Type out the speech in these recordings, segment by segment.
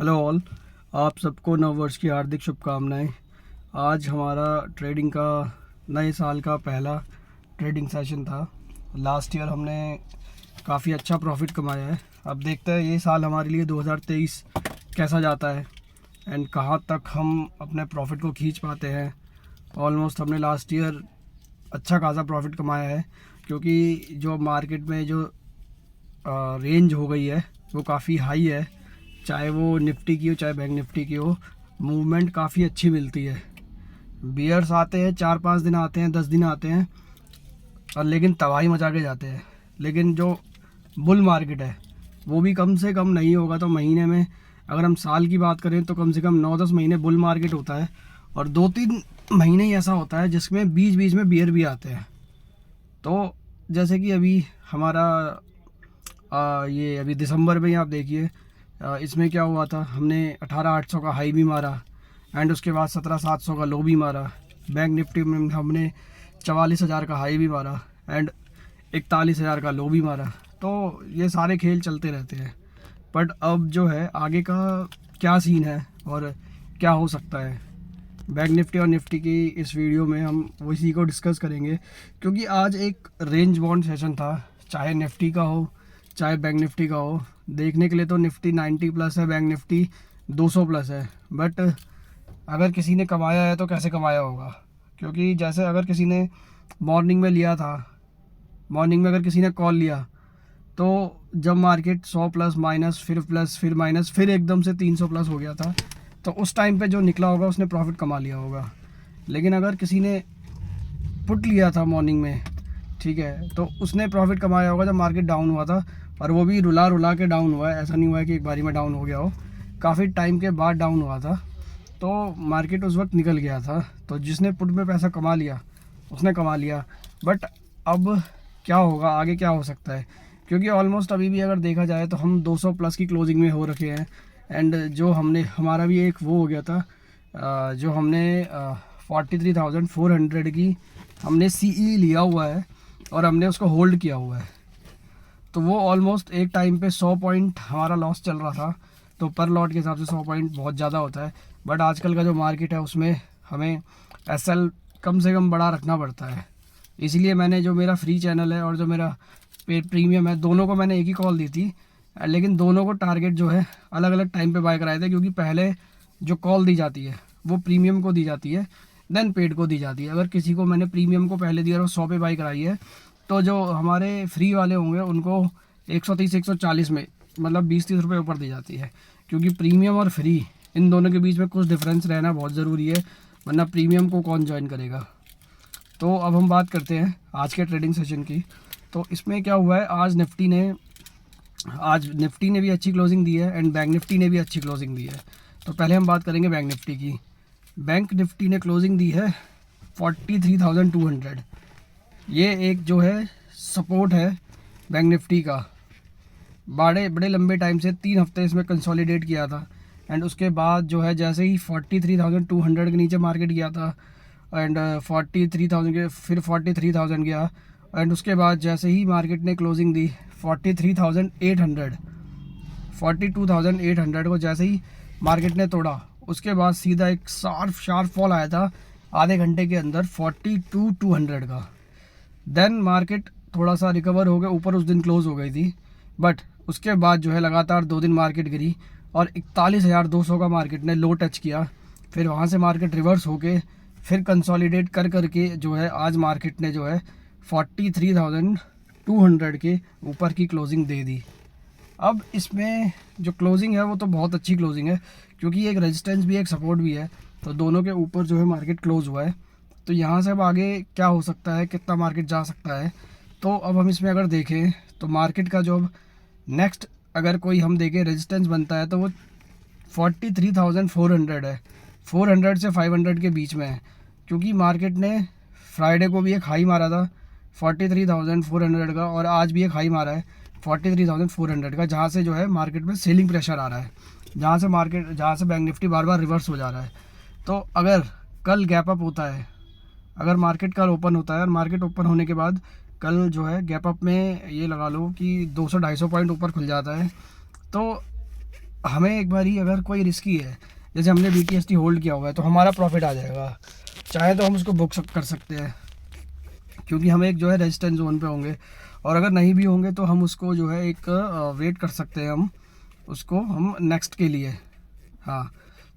Hello all, आप सबको नववर्ष की हार्दिक शुभकामनाएं। आज हमारा ट्रेडिंग का नए साल का पहला ट्रेडिंग सेशन था। लास्ट ईयर हमने काफ़ी अच्छा प्रॉफिट कमाया है। अब देखते हैं ये साल हमारे लिए 2023 कैसा जाता है एंड कहाँ तक हम अपने प्रॉफिट को खींच पाते हैं। ऑलमोस्ट हमने लास्ट ईयर अच्छा खासा प्रॉफिट कमाया है, क्योंकि जो मार्केट में जो रेंज हो गई है वो काफ़ी हाई है। चाहे वो निफ्टी की हो चाहे बैंक निफ्टी की हो, मूवमेंट काफ़ी अच्छी मिलती है। बियर्स आते हैं, 4-5 दिन आते हैं, 10 दिन आते हैं और लेकिन तबाही मचा के जाते हैं। लेकिन जो बुल मार्केट है वो भी कम से कम नहीं होगा तो महीने में, अगर हम साल की बात करें तो कम से कम 9-10 महीने बुल मार्केट होता है और 2-3 महीने ही ऐसा होता है जिसमें बीच बीच में बियर भी आते हैं। तो जैसे कि अभी हमारा ये अभी दिसंबर में ही आप देखिए, इसमें क्या हुआ था, हमने 18,800 का हाई भी मारा एंड उसके बाद 17,700 का लो भी मारा। बैंक निफ्टी में हमने 44,000 का हाई भी मारा एंड 41,000 का लो भी मारा। तो ये सारे खेल चलते रहते हैं। बट अब जो है आगे का क्या सीन है और क्या हो सकता है, बैंक निफ्टी और निफ्टी की इस वीडियो में हम उसी को डिस्कस करेंगे। क्योंकि आज एक रेंज बाउंड सेशन था, चाहे निफ्टी का हो चाहे बैंक निफ्टी का हो। देखने के लिए तो निफ्टी 90 प्लस है, बैंक निफ्टी 200 प्लस है। बट अगर किसी ने कमाया है तो कैसे कमाया होगा, क्योंकि जैसे अगर किसी ने मॉर्निंग में लिया था, मॉर्निंग में अगर किसी ने कॉल लिया तो जब मार्केट 100 प्लस प्लस फिर माइनस फिर एकदम से 300 प्लस हो गया था, तो उस टाइम पे जो निकला होगा उसने प्रॉफिट कमा लिया होगा। लेकिन अगर किसी ने पुट लिया था मॉर्निंग में, ठीक है, तो उसने प्रॉफिट कमाया होगा जब मार्केट डाउन हुआ था। और वो भी रुला रुला के डाउन हुआ है, ऐसा नहीं हुआ है कि एक बारी में डाउन हो गया हो, काफ़ी टाइम के बाद डाउन हुआ था। तो मार्केट उस वक्त निकल गया था, तो जिसने पुट में पैसा कमा लिया उसने कमा लिया। बट अब क्या होगा, आगे क्या हो सकता है, क्योंकि ऑलमोस्ट अभी भी अगर देखा जाए तो हम 200 प्लस की क्लोजिंग में हो रखे हैं। एंड जो हमने हमारा भी एक वो हो गया था, जो हमने 43,400 की हमने CE लिया हुआ है और हमने उसको होल्ड किया हुआ है। तो वो ऑलमोस्ट एक टाइम पे 100 पॉइंट हमारा लॉस चल रहा था। तो पर लॉट के हिसाब से 100 पॉइंट बहुत ज़्यादा होता है। बट आजकल का जो मार्केट है उसमें हमें SL कम से कम बड़ा रखना पड़ता है। इसीलिए मैंने जो मेरा फ्री चैनल है और जो मेरा पे प्रीमियम है, दोनों को मैंने एक ही कॉल दी थी। लेकिन दोनों को टारगेट जो है अलग अलग टाइम पे बाय कराए थे, क्योंकि पहले जो कॉल दी जाती है वो प्रीमियम को दी जाती है, देन पेड को दी जाती है। अगर किसी को मैंने प्रीमियम को पहले दिया और 100 पे बाई कराई है, तो जो हमारे फ्री वाले होंगे उनको 130-140 में, मतलब 20-30 रुपये ऊपर दी जाती है। क्योंकि प्रीमियम और फ्री इन दोनों के बीच में कुछ डिफरेंस रहना बहुत ज़रूरी है, वरना प्रीमियम को कौन ज्वाइन करेगा। तो अब हम बात करते हैं आज के ट्रेडिंग सेशन की। तो इसमें क्या हुआ है, आज निफ्टी ने भी अच्छी क्लोजिंग दी है एंड बैंक निफ्टी ने भी अच्छी क्लोजिंग दी है। तो पहले हम बात करेंगे बैंक निफ्टी की। बैंक निफ्टी ने क्लोजिंग दी है 43,200। ये एक जो है सपोर्ट है बैंक निफ्टी का। बड़े लंबे टाइम से 3 हफ्ते इसमें कंसोलिडेट किया था एंड उसके बाद जो है जैसे ही 43,200 के नीचे मार्केट गया था एंड 43,000 के फिर 43,000 गया एंड उसके बाद जैसे ही मार्केट ने क्लोजिंग दी 42,800 को जैसे ही मार्केट ने तोड़ा, उसके बाद सीधा एक शार्प फॉल आया था आधे घंटे के अंदर 42,200 का। देन मार्केट थोड़ा सा रिकवर हो गया, ऊपर उस दिन क्लोज हो गई थी। बट उसके बाद जो है लगातार 2 दिन मार्केट गिरी और 41,200 का मार्केट ने लो टच किया। फिर वहाँ से मार्केट रिवर्स होके फिर कंसोलिडेट कर करके जो है आज मार्केट ने जो है 43,200 के ऊपर की क्लोजिंग दे दी। अब इसमें जो क्लोजिंग है वो तो बहुत अच्छी क्लोजिंग है, क्योंकि एक रेजिस्टेंस भी एक सपोर्ट भी है। तो दोनों के ऊपर जो है मार्केट क्लोज हुआ है। तो यहाँ से अब आगे क्या हो सकता है, कितना मार्केट जा सकता है। तो अब हम इसमें अगर देखें तो मार्केट का जो नेक्स्ट अगर कोई हम देखें रेजिस्टेंस बनता है तो वो 43,400 है। 400 से 500 के बीच में है, क्योंकि मार्केट ने फ्राइडे को भी एक हाई मारा था 43,400 का और आज भी एक हाई मारा है 43,400 का, जहाँ से जो है मार्केट में सेलिंग प्रेशर आ रहा है, जहाँ से बैंक निफ्टी बार बार रिवर्स हो जा रहा है। तो अगर कल गैप अप होता है, अगर मार्केट कल ओपन होता है और मार्केट ओपन होने के बाद कल जो है गैप अप में ये लगा लो कि 200-250 पॉइंट ऊपर खुल जाता है, तो हमें एक बार ही अगर कोई रिस्की है, जैसे हमने BTST होल्ड किया हुआ है, तो हमारा प्रॉफिट आ जाएगा। चाहे तो हम उसको बुक कर सकते हैं, क्योंकि हम एक जो है रेजिस्टेंस जोन पे होंगे, और अगर नहीं भी होंगे तो हम उसको जो है एक वेट कर सकते हैं, हम उसको हम नेक्स्ट के लिए। हाँ,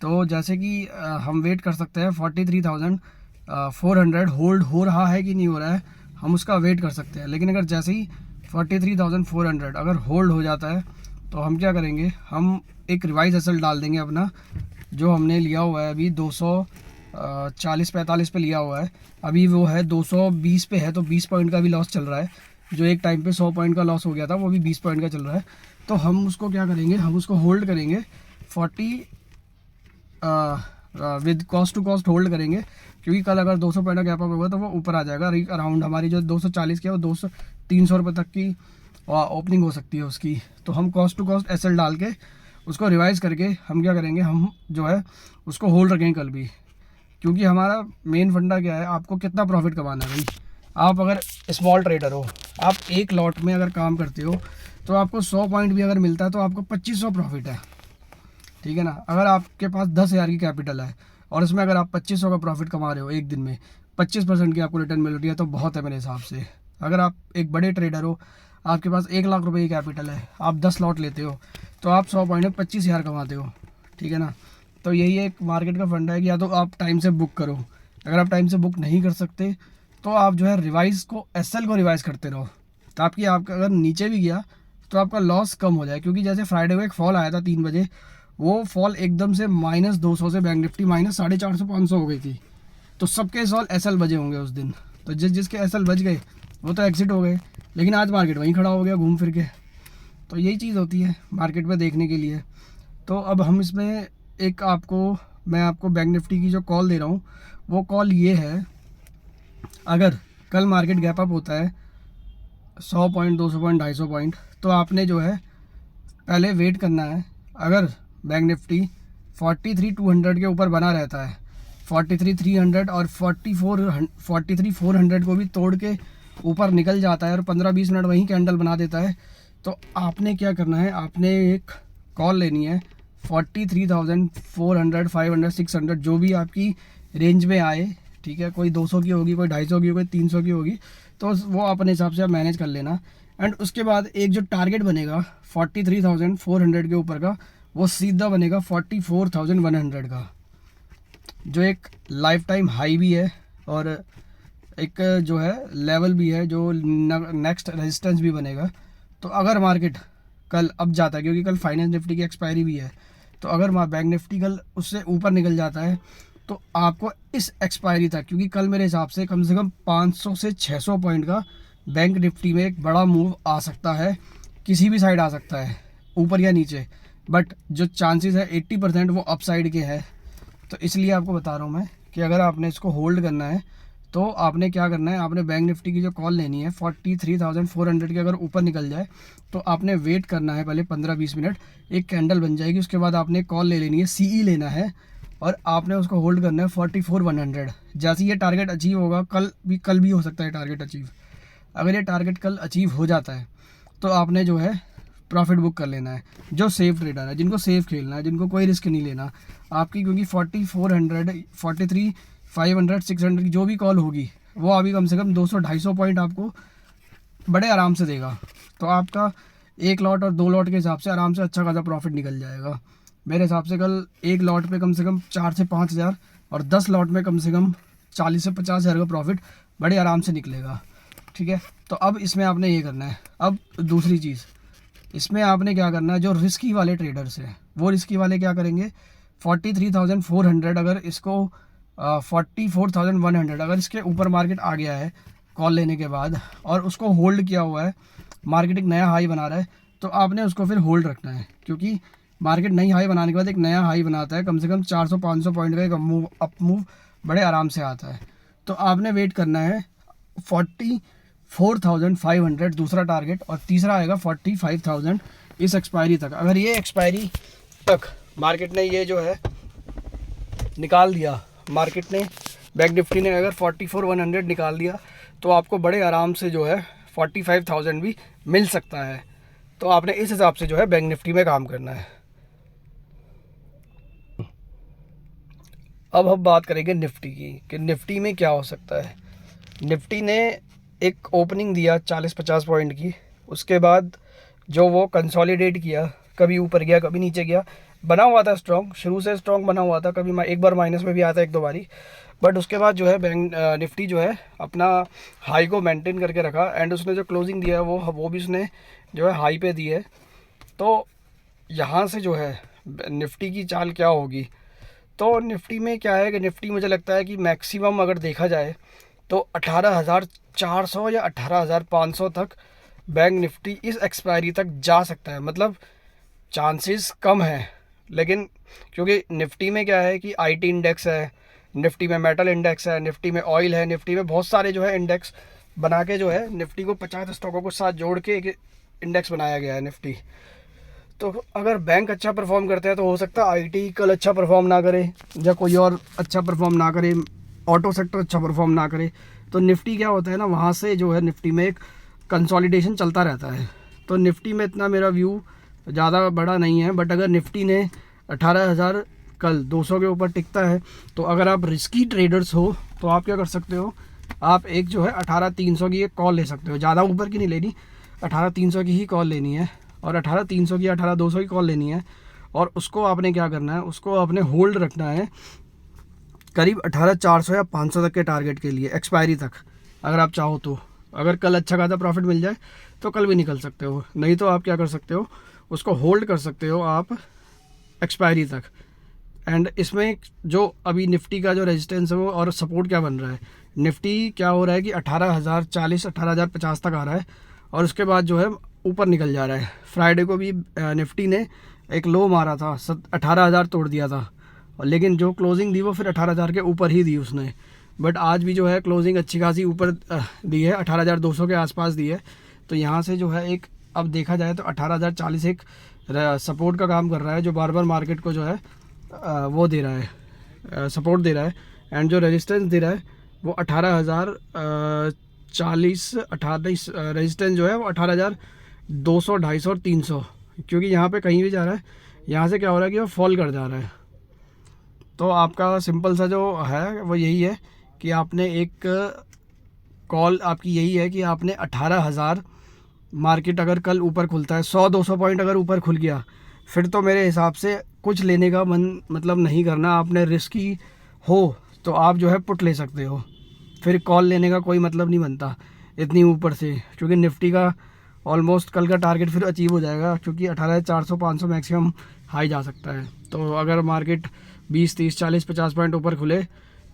तो जैसे कि हम वेट कर सकते हैं 43,400 होल्ड हो रहा है कि नहीं हो रहा है, हम उसका वेट कर सकते हैं। लेकिन अगर जैसे ही 43,400 अगर होल्ड हो जाता है, तो हम क्या करेंगे, हम एक रिवाइज एसएल डाल देंगे अपना, जो हमने लिया हुआ है अभी 240-45 पे लिया हुआ है, अभी वो है 220 पे है, तो 20 पॉइंट का भी लॉस चल रहा है। जो एक टाइम पे 100 पॉइंट का लॉस हो गया था, वो भी 20 पॉइंट का चल रहा है। तो हम उसको क्या करेंगे, हम उसको होल्ड करेंगे 40 with cost to cost hold करेंगे, क्योंकि कल अगर 200 पॉइंट का गैप अप होगा तो वो ऊपर आ जाएगा। अराउंड हमारी जो 240 की है, वो 200-300 रुपये तक की ओपनिंग हो सकती है उसकी। तो हम कॉस्ट टू कॉस्ट एसएल डाल के उसको रिवाइज करके हम क्या करेंगे, हम जो है उसको होल्ड रखेंगे कल भी। क्योंकि हमारा मेन फंडा क्या है, आपको कितना प्रॉफिट कमाना है भाई। आप अगर स्मॉल ट्रेडर हो, आप एक लॉट में अगर काम करते हो, तो आपको 100 पॉइंट भी अगर मिलता है तो आपको 2500 प्रॉफिट है, ठीक है ना। अगर आपके पास 10,000 की कैपिटल है और इसमें अगर आप 2500 का प्रॉफिट कमा रहे हो एक दिन में, 25% की आपको रिटर्न मिल रही है, तो बहुत है मेरे हिसाब से। अगर आप एक बड़े ट्रेडर हो, आपके पास 1 लाख रुपए की कैपिटल है, आप 10 लॉट लेते हो, तो आप 100 पॉइंट में 25,000 कमाते हो, ठीक है ना। तो यही एक मार्केट का फंडा है कि या तो आप टाइम से बुक करो, अगर आप टाइम से बुक नहीं कर सकते तो आप जो है रिवाइज को, एसएल को रिवाइज करते रहो, ताकि आपका अगर नीचे भी गया तो आपका लॉस कम हो जाए। क्योंकि जैसे फ्राइडे को एक फॉल आया था 3 बजे, वो फॉल एकदम से -200 से बैंक निफ्टी -450-500 हो गई थी, तो सबके सॉल एसएल बजे होंगे उस दिन। तो जिसके एसएल बज गए वो तो एग्जिट हो गए, लेकिन आज मार्केट वहीं खड़ा हो गया घूम फिर के। तो यही चीज़ होती है मार्केट में देखने के लिए। तो अब हम इसमें एक मैं आपको बैंक निफ्टी की जो कॉल दे रहा हूँ, वो कॉल ये है, अगर कल मार्केट गैप अप होता है 100 पॉइंट, 200 पॉइंट, 250 पॉइंट, तो आपने जो है पहले वेट करना है। अगर बैंक निफ्टी 43,200 के ऊपर बना रहता है, 43,300 और 43,400 को भी तोड़ के ऊपर निकल जाता है और 15-20 मिनट वहीं कैंडल बना देता है, तो आपने क्या करना है, आपने एक कॉल लेनी है 43,400, 500, 600 जो भी आपकी रेंज में आए, ठीक है। कोई 200 की होगी, कोई 250 की होगी, कोई 300 की होगी, तो वो अपने हिसाब से आप मैनेज कर लेना। एंड उसके बाद एक जो टारगेट बनेगा 43,400 के ऊपर का, वो सीधा बनेगा 44,100 का, जो एक लाइफ टाइम हाई भी है और एक जो है लेवल भी है, जो नेक्स्ट रेजिस्टेंस भी बनेगा। तो अगर मार्केट कल अब जाता है, क्योंकि कल फाइनेंस निफ्टी की एक्सपायरी भी है, तो अगर बैंक निफ्टी कल उससे ऊपर निकल जाता है, तो आपको इस एक्सपायरी तक, क्योंकि कल मेरे हिसाब से कम 500 से 600 पॉइंट का बैंक निफ्टी में एक बड़ा मूव आ सकता है, किसी भी साइड आ सकता है, ऊपर या नीचे, बट जो चांसेस है 80% वो अप साइड के है। तो इसलिए आपको बता रहा हूँ मैं कि अगर आपने इसको होल्ड करना है, तो आपने क्या करना है, आपने बैंक निफ्टी की जो कॉल लेनी है 43,400 के अगर ऊपर निकल जाए, तो आपने वेट करना है पहले 15-20 मिनट, एक कैंडल बन जाएगी, उसके बाद आपने कॉल ले लेनी है, सीई लेना है, और आपने उसको होल्ड करना है 44,100। जैसे ये टारगेट अचीव होगा, कल भी हो सकता है टारगेट अचीव। अगर ये टारगेट कल अचीव हो जाता है, तो आपने जो है प्रॉफिट बुक कर लेना है। जो सेफ ट्रेडर है, जिनको सेफ खेलना है, जिनको कोई रिस्क नहीं लेना आपकी, क्योंकि 4400, 43, 500, 600 की जो भी कॉल होगी, वो अभी कम से कम 200-250 पॉइंट आपको बड़े आराम से देगा। तो आपका एक लॉट और 2 लॉट के हिसाब से आराम से अच्छा खासा प्रॉफिट निकल जाएगा। मेरे हिसाब से कल एक लॉट पे कम से कम 4 से 5 हज़ार और 10 लॉट में कम से कम 40 से 50 हज़ार का प्रॉफिट बड़े आराम से निकलेगा, ठीक है। तो अब इसमें आपने ये करना है। अब दूसरी चीज़, इसमें आपने क्या करना है, जो रिस्की वाले ट्रेडर्स हैं, वो रिस्की वाले क्या करेंगे, 43,400 अगर इसको 44,100 अगर इसके ऊपर मार्केट आ गया है कॉल लेने के बाद, और उसको होल्ड किया हुआ है, मार्केट एक नया हाई बना रहा है, तो आपने उसको फिर होल्ड रखना है। क्योंकि मार्केट नई हाई बनाने के बाद एक नया हाई बनाता है, कम से कम 400-500 पॉइंट का एक अप मूव बड़े आराम से आता है। तो आपने वेट करना है 44,500 दूसरा टारगेट, और तीसरा आएगा 45,000 इस एक्सपायरी तक। अगर ये एक्सपायरी तक मार्केट ने ये जो है निकाल दिया, मार्केट ने बैंक निफ्टी ने अगर 44,100 निकाल दिया, तो आपको बड़े आराम से जो है 45,000 भी मिल सकता है। तो आपने इस हिसाब से जो है बैंक निफ्टी में काम करना है। अब हम बात करेंगे निफ्टी की कि निफ्टी में क्या हो सकता है। निफ्टी ने एक ओपनिंग दिया 40-50 पॉइंट की, उसके बाद जो वो कंसोलिडेट किया, कभी ऊपर गया कभी नीचे गया, बना हुआ था स्ट्रॉन्ग, शुरू से स्ट्रॉन्ग बना हुआ था, कभी एक बार माइनस में भी आता है एक दो बारी, बट उसके बाद जो है बैंक निफ्टी जो है अपना हाई को मेंटेन करके रखा एंड उसने जो क्लोजिंग दिया है वो भी उसने जो है हाई पे दी है। तो यहाँ से जो है निफ्टी की चाल क्या होगी, तो निफ्टी में क्या है कि निफ्टी मुझे लगता है कि मैक्सिमम अगर देखा जाए तो 18,400 या 18,500 तक बैंक निफ्टी इस एक्सपायरी तक जा सकता है। मतलब चांसेस कम है, लेकिन क्योंकि निफ्टी में क्या है कि आईटी इंडेक्स है, निफ्टी में मेटल इंडेक्स है, निफ्टी में ऑयल है, निफ्टी में बहुत सारे जो है इंडेक्स बना के जो है निफ्टी को 50 स्टॉकों को साथ जोड़ के एक इंडेक्स बनाया गया है निफ्टी। तो अगर बैंक अच्छा परफॉर्म करते हैं तो हो सकता है आईटी कल अच्छा परफॉर्म ना करे या कोई और अच्छा परफॉर्म ना करे, ऑटो सेक्टर अच्छा परफॉर्म ना करे, तो निफ्टी क्या होता है ना, वहाँ से जो है निफ्टी में एक कंसोलिडेशन चलता रहता है। तो निफ्टी में इतना मेरा व्यू ज़्यादा बड़ा नहीं है, बट अगर निफ्टी ने 18,000 कल 200 के ऊपर टिकता है तो अगर आप रिस्की ट्रेडर्स हो तो आप क्या कर सकते हो, आप एक जो है 18,300 की एक कॉल ले सकते हो, ज़्यादा ऊपर की नहीं लेनी, 18,300 की ही कॉल लेनी है और 18,300 की 18,200 की कॉल लेनी है। और उसको आपने क्या करना है, उसको आपने होल्ड रखना है करीब 18,400 या 500 तक के टारगेट के लिए एक्सपायरी तक, अगर आप चाहो तो। अगर कल अच्छा खासा प्रॉफिट मिल जाए तो कल भी निकल सकते हो, नहीं तो आप क्या कर सकते हो, उसको होल्ड कर सकते हो आप एक्सपायरी तक। एंड इसमें जो अभी निफ्टी का जो रेजिस्टेंस है वो और सपोर्ट क्या बन रहा है, निफ्टी क्या हो रहा है कि 18,040 18,050 तक आ रहा है और उसके बाद जो है ऊपर निकल जा रहा है। फ्राइडे को भी निफ्टी ने एक लो मारा था, 18,000 तोड़ दिया था, और लेकिन जो क्लोजिंग दी वो फिर 18,000 के ऊपर ही दी उसने। बट आज भी जो है क्लोजिंग अच्छी खासी ऊपर दी है, 18,200 के आसपास दी है। तो यहाँ से जो है एक, अब देखा जाए तो 18,040 एक सपोर्ट का काम कर रहा है, जो बार बार मार्केट को जो है वो दे रहा है, सपोर्ट दे रहा है। एंड जो रेजिस्टेंस दे रहा है वो 18,040 28 रेजिस्टेंस जो है वो 18,200 250 और 300, क्योंकि यहाँ पे कहीं भी जा रहा है, यहाँ से क्या हो रहा है कि वो फॉल कर जा रहा है। तो आपका सिंपल सा जो है वो यही है कि आपने एक कॉल आपकी यही है कि आपने 18,000, मार्केट अगर कल ऊपर खुलता है 100-200 पॉइंट अगर ऊपर खुल गया, फिर तो मेरे हिसाब से कुछ लेने का मन मतलब नहीं करना। आपने रिस्की हो तो आप जो है पुट ले सकते हो, फिर कॉल लेने का कोई मतलब नहीं बनता इतनी ऊपर से, क्योंकि निफ्टी का ऑलमोस्ट कल का टारगेट फिर अचीव हो जाएगा, क्योंकि 18,400-500 मैक्सिमम हाई जा सकता है। तो अगर मार्केट 20-30-40-50 पॉइंट ऊपर खुले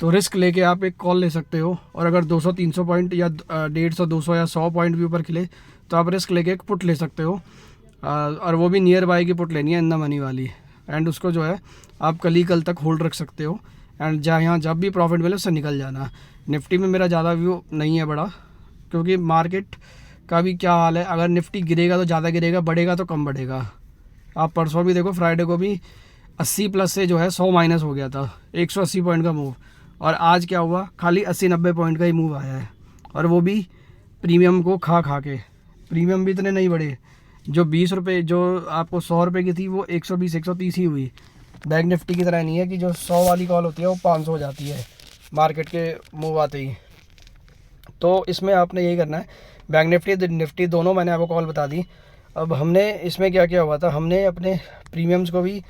तो रिस्क लेके आप एक कॉल ले सकते हो, और अगर 200-300 पॉइंट या 150-200 या 100 पॉइंट भी ऊपर खिले तो आप रिस्क लेके एक पुट ले सकते हो, और वो भी नियर बाय की पुट लेनी है, इन द मनी वाली। एंड उसको जो है आप कल तक होल्ड रख सकते हो, एंड यहाँ जब भी प्रॉफिट मिले उससे निकल जाना। निफ्टी में मेरा ज़्यादा व्यू नहीं है बड़ा, क्योंकि मार्केट का भी क्या हाल है, अगर निफ्टी गिरेगा तो ज़्यादा गिरेगा, बढ़ेगा तो कम बढ़ेगा। आप परसों भी देखो, फ्राइडे को भी 80 प्लस से जो है 100 माइनस हो गया था, 180 पॉइंट का मूव, और आज क्या हुआ, खाली 80-90 पॉइंट का ही मूव आया है, और वो भी प्रीमियम को खा के। प्रीमियम भी इतने नहीं बढ़े, जो 20 रुपये जो आपको 100 रुपये की थी वो 120-130 ही हुई। बैंक निफ्टी की तरह नहीं है कि जो 100 वाली कॉल होती है वो 500 हो जाती है मार्केट के मूव आते ही। तो इसमें आपने यही करना है, बैंक निफ्टी दोनों मैंने आपको कॉल बता दी। अब हमने इसमें क्या क्या हुआ था, हमने अपने प्रीमियम्स को भी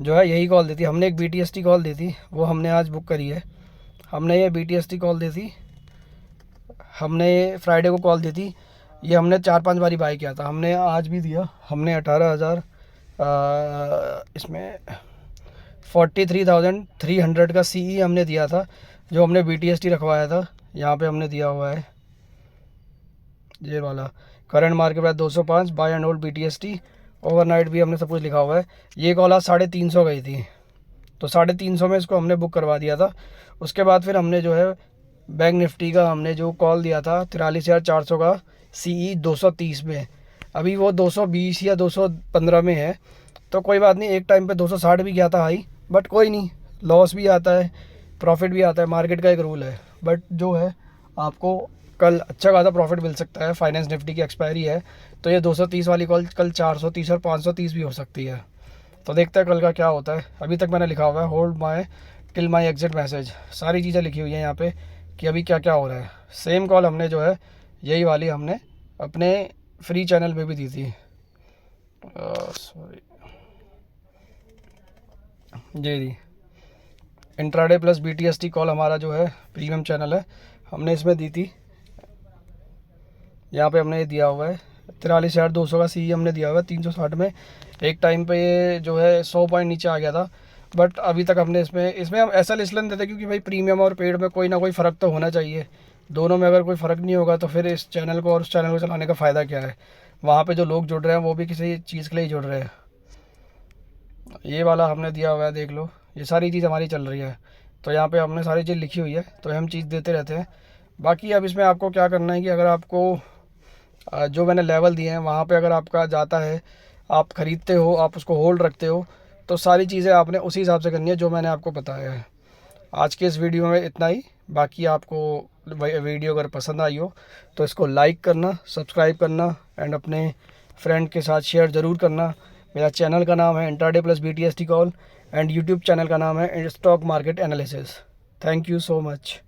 जो है यही कॉल दी थी। हमने एक BTST कॉल दी थी, वो हमने आज बुक करी है। हमने ये BTST कॉल दी थी, हमने फ्राइडे को कॉल दी थी, ये हमने 4-5 बारी बाई किया था, हमने आज भी दिया। हमने 18,000 इसमें 43,300 का CE हमने दिया था, जो हमने BTST रखवाया था, यहाँ पे हमने दिया हुआ है ये वाला। Current market price 205, buy and hold BTST, overnight भी हमने सब कुछ लिखा हुआ है। ये कॉल आज 350 गई थी, तो 350 में इसको हमने बुक करवा दिया था। उसके बाद फिर हमने जो है बैंक निफ्टी का हमने जो कॉल दिया था 43,400 का CE 230 में, अभी वो 220 या 215 में है। तो कोई बात नहीं, एक टाइम पे 260 भी गया था हाई, बट कोई नहीं, लॉस भी आता है प्रॉफिट भी आता है, मार्केट का एक रूल है। बट जो है आपको कल अच्छा खासा प्रॉफिट मिल सकता है। फाइनेंस निफ्टी की एक्सपायरी है, तो ये 230 वाली कॉल कल 430 और 530 भी हो सकती है। तो देखते हैं कल का क्या होता है। अभी तक मैंने लिखा हुआ है hold my till my exit message, सारी चीज़ें लिखी हुई हैं यहाँ पे कि अभी क्या क्या हो रहा है। सेम कॉल हमने जो है यही वाली हमने अपने फ्री चैनल पे भी दी थी। सॉरी जी इंट्राडे प्लस BTST कॉल हमारा जो है प्रीमियम चैनल है, हमने इसमें दी थी। यहाँ पे हमने ये दिया हुआ है 43,200 का सी हमने दिया हुआ है 360 में। एक टाइम पे ये जो है 100 पॉइंट नीचे आ गया था, बट अभी तक हमने इसमें हम ऐसा इसलिए देते क्योंकि भाई प्रीमियम और पेड में कोई ना कोई फ़र्क तो होना चाहिए। दोनों में अगर कोई फ़र्क नहीं होगा तो फिर इस चैनल को और उस चैनल को चलाने का फ़ायदा क्या है। वहाँ पे जो लोग जुड़ रहे हैं वो भी किसी चीज़ के लिए जुड़ रहे हैं। ये वाला हमने दिया हुआ है, देख लो, ये सारी चीज़ हमारी चल रही है। तो यहाँ पे हमने सारी चीज़ लिखी हुई है, तो हम चीज़ देते रहते हैं। बाकी अब इसमें आपको क्या करना है कि अगर आपको जो मैंने लेवल दिए हैं वहाँ पे अगर आपका जाता है, आप ख़रीदते हो, आप उसको होल्ड रखते हो, तो सारी चीज़ें आपने उसी हिसाब से करनी है जो मैंने आपको बताया है। आज के इस वीडियो में इतना ही। बाकी आपको वीडियो अगर पसंद आई हो तो इसको लाइक करना, सब्सक्राइब करना एंड अपने फ्रेंड के साथ शेयर ज़रूर करना। मेरा चैनल का नाम है intraday plus BTST call and YouTube channel का नाम है stock market analysis. Thank you so much.